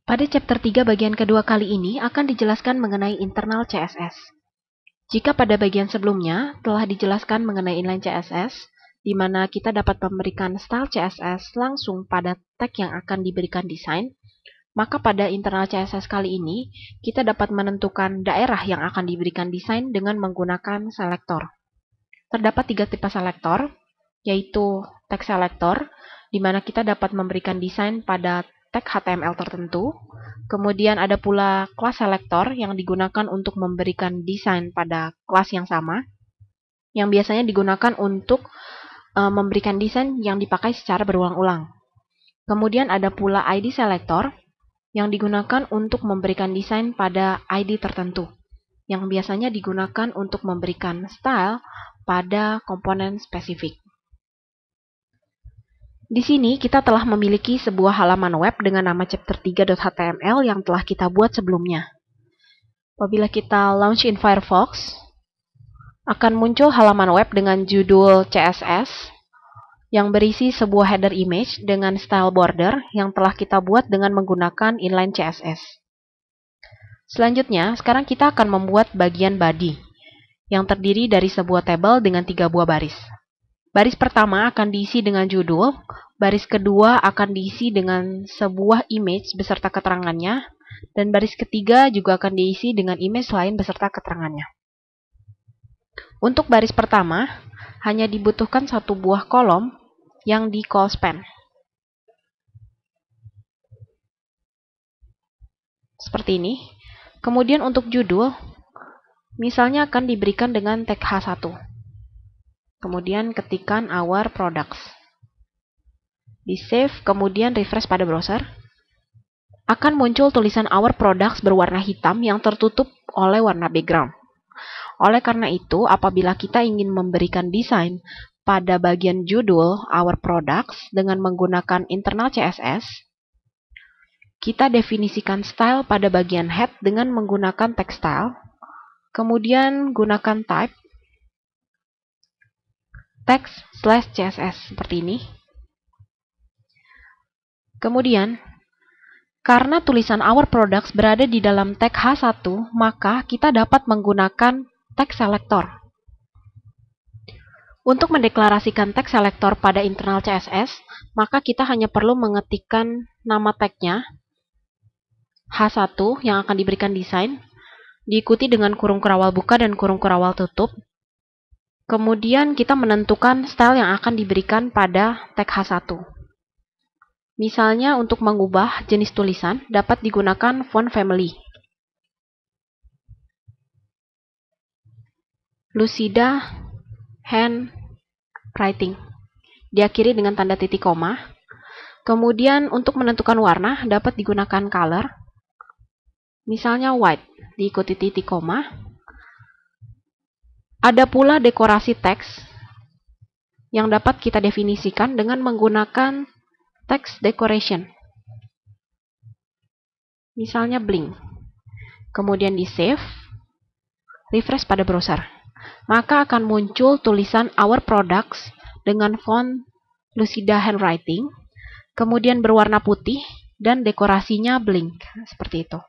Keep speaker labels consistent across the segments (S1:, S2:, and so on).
S1: Pada chapter 3 bagian kedua kali ini akan dijelaskan mengenai internal CSS. Jika pada bagian sebelumnya telah dijelaskan mengenai inline CSS, di mana kita dapat memberikan style CSS langsung pada tag yang akan diberikan desain, maka pada internal CSS kali ini, kita dapat menentukan daerah yang akan diberikan desain dengan menggunakan selektor. Terdapat 3 tipe selektor, yaitu tag selector, di mana kita dapat memberikan desain pada tag HTML tertentu. Kemudian ada pula class selector yang digunakan untuk memberikan desain pada kelas yang sama, yang biasanya digunakan untuk memberikan desain yang dipakai secara berulang-ulang. Kemudian ada pula ID selector yang digunakan untuk memberikan desain pada ID tertentu, yang biasanya digunakan untuk memberikan style pada komponen spesifik. Di sini kita telah memiliki sebuah halaman web dengan nama chapter3.html yang telah kita buat sebelumnya. Apabila kita launch in Firefox, akan muncul halaman web dengan judul CSS yang berisi sebuah header image dengan style border yang telah kita buat dengan menggunakan inline CSS. Selanjutnya, sekarang kita akan membuat bagian body yang terdiri dari sebuah tabel dengan 3 buah baris. Baris pertama akan diisi dengan judul, baris kedua akan diisi dengan sebuah image beserta keterangannya, dan baris ketiga juga akan diisi dengan image lain beserta keterangannya. Untuk baris pertama, hanya dibutuhkan 1 buah kolom yang di call span. Seperti ini. Kemudian untuk judul, misalnya akan diberikan dengan tag H1. Kemudian ketikkan our products. Di save, kemudian refresh pada browser. Akan muncul tulisan our products berwarna hitam yang tertutup oleh warna background. Oleh karena itu, apabila kita ingin memberikan desain pada bagian judul our products dengan menggunakan internal CSS, kita definisikan style pada bagian head dengan menggunakan text style, kemudian gunakan type text/CSS seperti ini. Kemudian, karena tulisan our products berada di dalam tag H1, maka kita dapat menggunakan tag selector. Untuk mendeklarasikan tag selector pada internal CSS, maka kita hanya perlu mengetikkan nama tagnya H1 yang akan diberikan desain, diikuti dengan kurung kurawal buka dan kurung kurawal tutup. Kemudian kita menentukan style yang akan diberikan pada tag H1. Misalnya untuk mengubah jenis tulisan dapat digunakan font family. Lucida Handwriting. Diakhiri dengan tanda titik koma. Kemudian untuk menentukan warna dapat digunakan color. Misalnya white, diikuti titik koma. Ada pula dekorasi teks yang dapat kita definisikan dengan menggunakan text decoration. Misalnya bling. Kemudian di save, refresh pada browser. Maka akan muncul tulisan our products dengan font Lucida Handwriting, kemudian berwarna putih dan dekorasinya bling, seperti itu.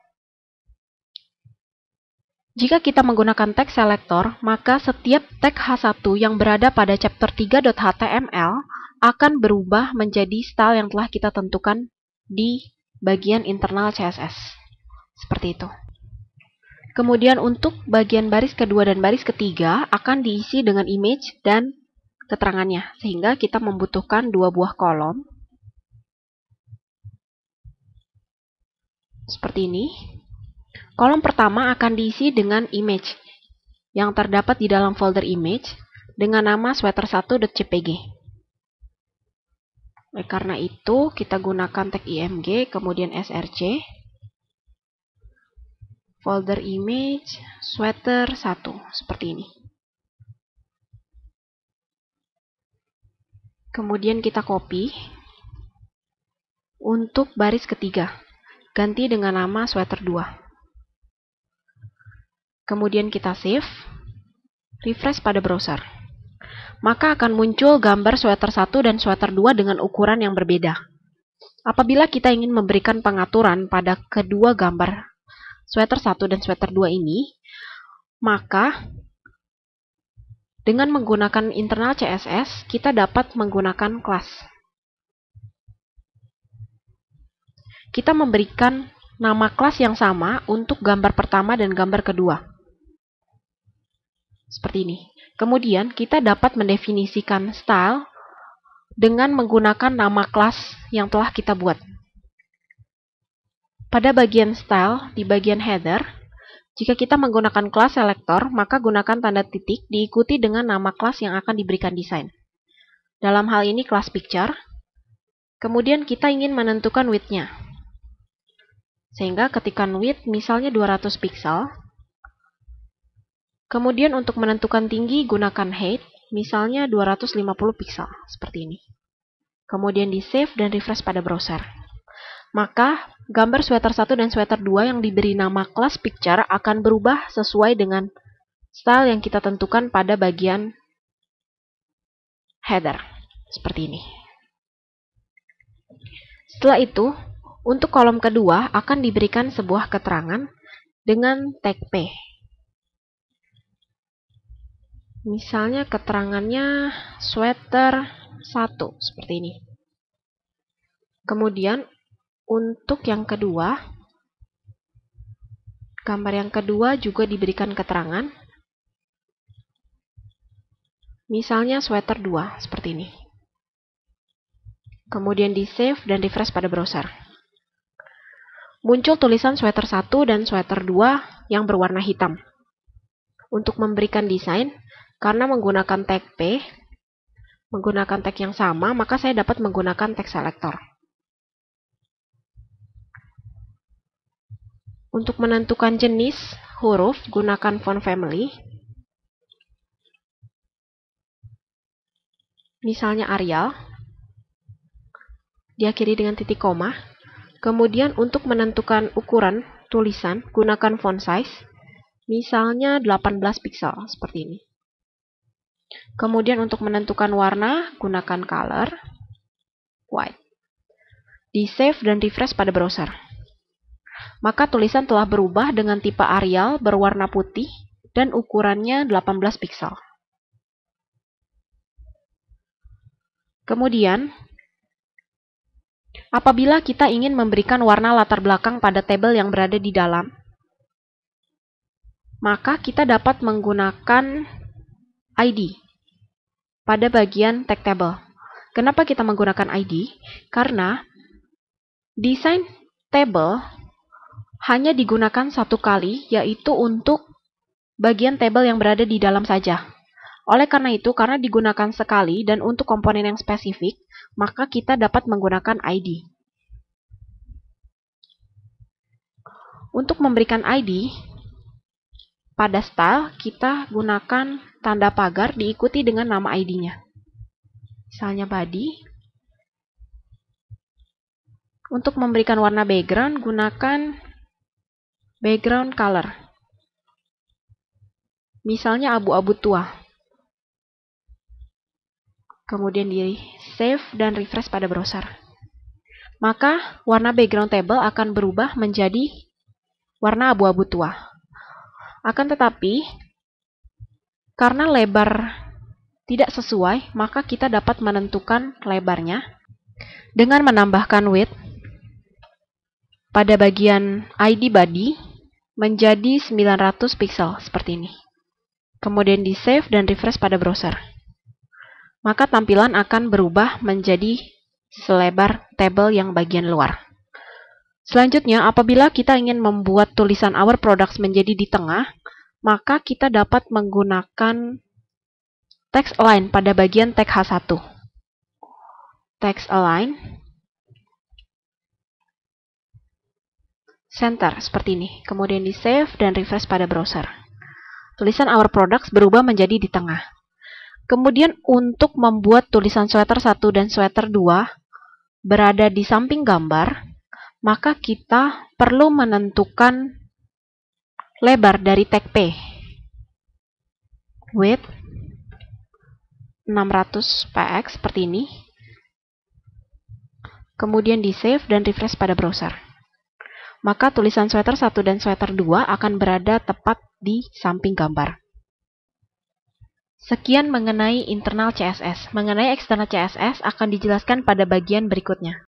S1: Jika kita menggunakan tag selector, maka setiap tag H1 yang berada pada chapter3.html akan berubah menjadi style yang telah kita tentukan di bagian internal CSS. Seperti itu. Kemudian untuk bagian baris kedua dan baris ketiga akan diisi dengan image dan keterangannya, sehingga kita membutuhkan 2 buah kolom. Seperti ini. Kolom pertama akan diisi dengan image yang terdapat di dalam folder image dengan nama sweater1.jpg. Oleh karena itu, kita gunakan tag img, kemudian src, folder image, sweater1, seperti ini. Kemudian kita copy. Untuk baris ketiga, ganti dengan nama sweater2. Kemudian kita save, refresh pada browser. Maka akan muncul gambar sweater 1 dan sweater 2 dengan ukuran yang berbeda. Apabila kita ingin memberikan pengaturan pada kedua gambar sweater 1 dan sweater 2 ini, maka dengan menggunakan internal CSS, kita dapat menggunakan kelas. Kita memberikan nama kelas yang sama untuk gambar pertama dan gambar kedua. Seperti ini. Kemudian kita dapat mendefinisikan style dengan menggunakan nama kelas yang telah kita buat. Pada bagian style, di bagian header, jika kita menggunakan kelas selector, maka gunakan tanda titik diikuti dengan nama kelas yang akan diberikan desain. Dalam hal ini kelas picture. Kemudian kita ingin menentukan width-nya. Sehingga ketikkan width misalnya 200 pixel. Kemudian untuk menentukan tinggi gunakan height, misalnya 250 pixel, seperti ini. Kemudian di save dan refresh pada browser. Maka gambar sweater 1 dan sweater 2 yang diberi nama kelas picture akan berubah sesuai dengan style yang kita tentukan pada bagian header, seperti ini. Setelah itu, untuk kolom kedua akan diberikan sebuah keterangan dengan tag P. Misalnya keterangannya sweater 1, seperti ini. Kemudian untuk yang kedua, gambar yang kedua juga diberikan keterangan. Misalnya sweater 2, seperti ini. Kemudian di save dan refresh pada browser. Muncul tulisan sweater 1 dan sweater 2 yang berwarna hitam. Untuk memberikan desain, karena menggunakan tag P, menggunakan tag yang sama, maka saya dapat menggunakan tag selector. Untuk menentukan jenis huruf, gunakan font family. Misalnya Arial. Diakhiri dengan titik koma. Kemudian untuk menentukan ukuran tulisan, gunakan font size. Misalnya 18 pixel, seperti ini. Kemudian untuk menentukan warna, gunakan color, white. Di save dan refresh pada browser. Maka tulisan telah berubah dengan tipe Arial berwarna putih dan ukurannya 18 pixel. Kemudian, apabila kita ingin memberikan warna latar belakang pada tabel yang berada di dalam, maka kita dapat menggunakan ID pada bagian tag table. Kenapa kita menggunakan ID? Karena desain table hanya digunakan satu kali, yaitu untuk bagian tabel yang berada di dalam saja. Oleh karena itu, karena digunakan sekali dan untuk komponen yang spesifik, maka kita dapat menggunakan ID. Untuk memberikan ID, pada style, kita gunakan tanda pagar diikuti dengan nama ID-nya. Misalnya body. Untuk memberikan warna background, gunakan background color. Misalnya abu-abu tua. Kemudian di save dan refresh pada browser. Maka warna background table akan berubah menjadi warna abu-abu tua. Akan tetapi, karena lebar tidak sesuai, maka kita dapat menentukan lebarnya dengan menambahkan width pada bagian ID body menjadi 900 pixel, seperti ini. Kemudian di save dan refresh pada browser. Maka tampilan akan berubah menjadi selebar tabel yang bagian luar. Selanjutnya, apabila kita ingin membuat tulisan Our Products menjadi di tengah, maka kita dapat menggunakan text align pada bagian tag H1. Text align center, seperti ini. Kemudian di save dan refresh pada browser. Tulisan Our Products berubah menjadi di tengah. Kemudian untuk membuat tulisan sweater 1 dan sweater 2 berada di samping gambar, maka kita perlu menentukan lebar dari tag P. Width 600 px seperti ini. kemudian di-save dan refresh pada browser. Maka tulisan sweater 1 dan sweater 2 akan berada tepat di samping gambar. Sekian mengenai internal CSS. Mengenai eksternal CSS akan dijelaskan pada bagian berikutnya.